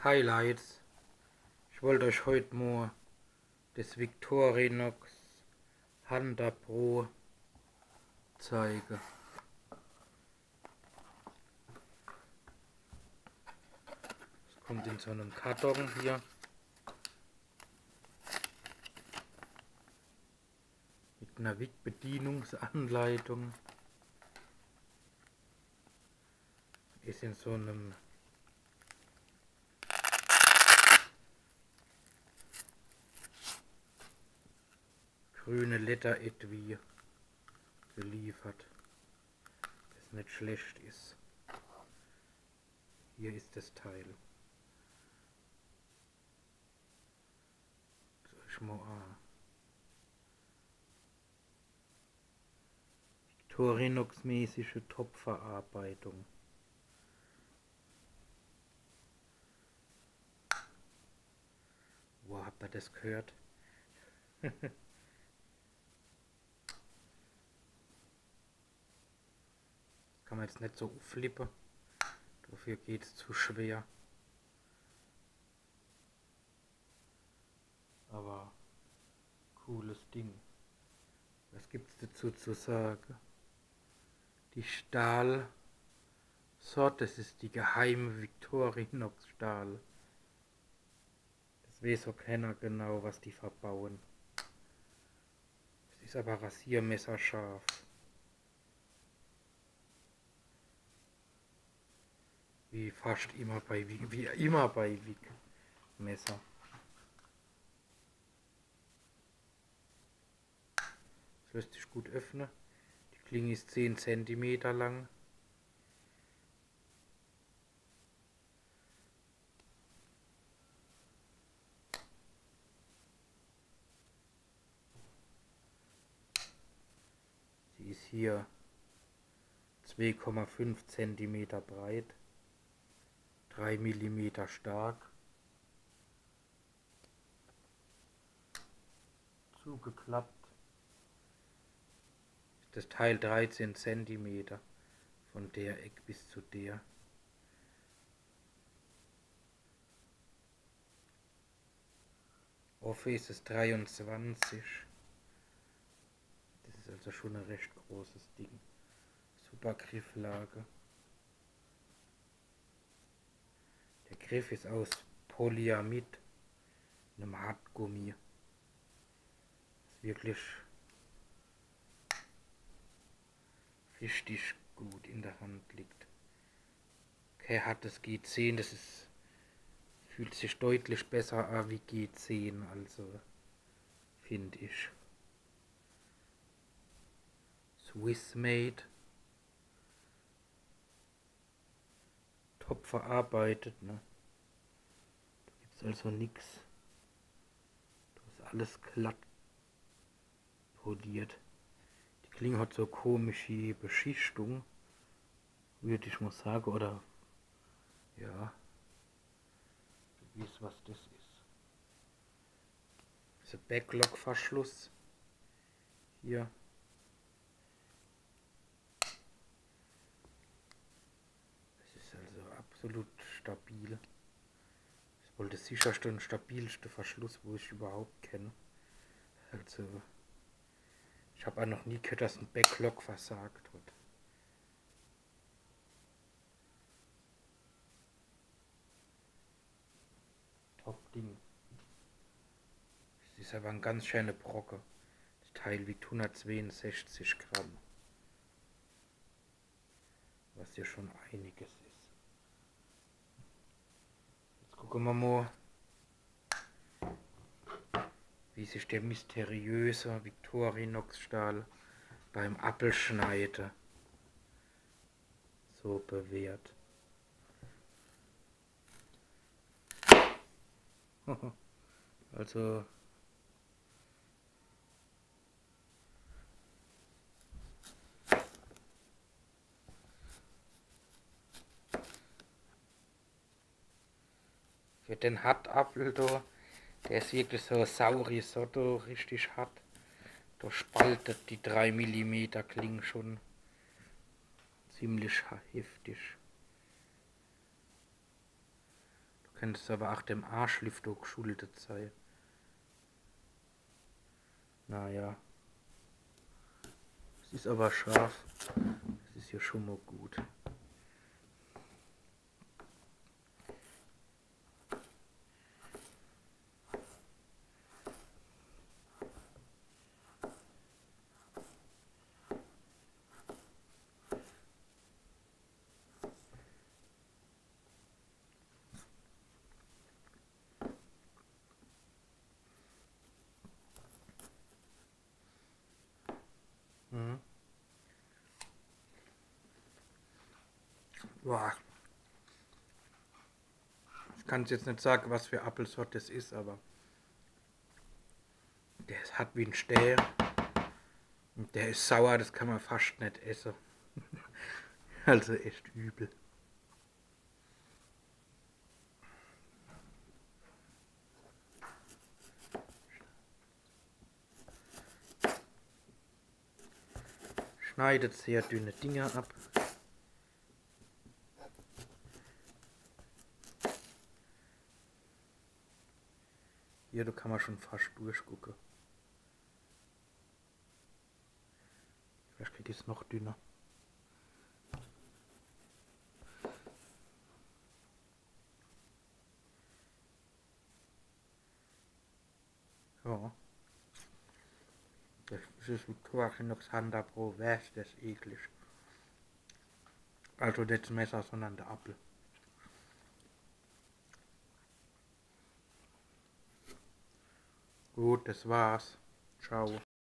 Highlights. Ich wollte euch heute mal das Victorinox Hunter Pro zeigen. Es kommt in so einem Karton hier. Mit einer Bedienungsanleitung. Ist in so einem grüne Lederetui geliefert, das nicht schlecht ist. Hier ist das Teil. Ich mal an. Victorinox-mäßige Topfverarbeitung. Wo habt ihr das gehört? Das kann man jetzt nicht so flippen. Dafür geht es zu schwer. Aber cooles Ding. Was gibt es dazu zu sagen? Die Stahlsorte, das ist die geheime Victorinox Stahl. Das weiß auch keiner genau, was die verbauen. Es ist aber rasiermesserscharf. Wie fast immer bei Wick Messer. Das lässt sich gut öffnen. Die Klinge ist 10 cm lang. Sie ist hier 2,5 cm breit, 3 mm stark, zugeklappt. Das Teil 13 cm von der Eck bis zu der. Offen ist es 23. Das ist also schon ein recht großes Ding. Super Grifflage. Der Griff ist aus Polyamid, einem Hartgummi. Ist wirklich richtig gut in der Hand liegt. Kein hartes G10, das ist, fühlt sich deutlich besser an wie G10, also finde ich. Swiss made. Top verarbeitet, ne? Da gibt es also nichts. Da ist alles glatt poliert. Die Klinge hat so komische Beschichtung, würde ich mal sagen, oder ja, du weißt, was das ist. Das ist ein Backlock-Verschluss hier. Das ist also absolut stabil. Das ist wohl der sicherste und stabilste Verschluss, wo ich überhaupt kenne. Also ich habe auch noch nie gehört, dass ein Backlock versagt hat. Top-Ding. Das ist aber ein ganz schöner Brocken. Das Teil wiegt 162 Gramm. Was ja schon einiges ist. Jetzt gucken wir mal, wie sich der mysteriöse Victorinox Stahl beim Apfelschneiden so bewährt. Also für den Hartapfel da, der ist wirklich so sauer, so richtig hart. Da spaltet die 3 mm Klinge schon ziemlich heftig. Könnte es aber auch dem Arschlift geschuldet sein. Naja. Es ist aber scharf. Das ist ja schon mal gut. Mhm. Boah. Ich kann jetzt nicht sagen, was für Apfelsorte das ist, aber der hat wie ein Stäher. Und der ist sauer, das kann man fast nicht essen. Also echt übel. Schneidet sehr dünne Dinger ab. Hier, da kann man schon fast durchgucken. Vielleicht kriege ich es noch dünner. Ja. Das ist ein Torchen noch Pro, wer ist das eklig. Also nicht das Messer, sondern der Apfel. Gut, das war's. Ciao.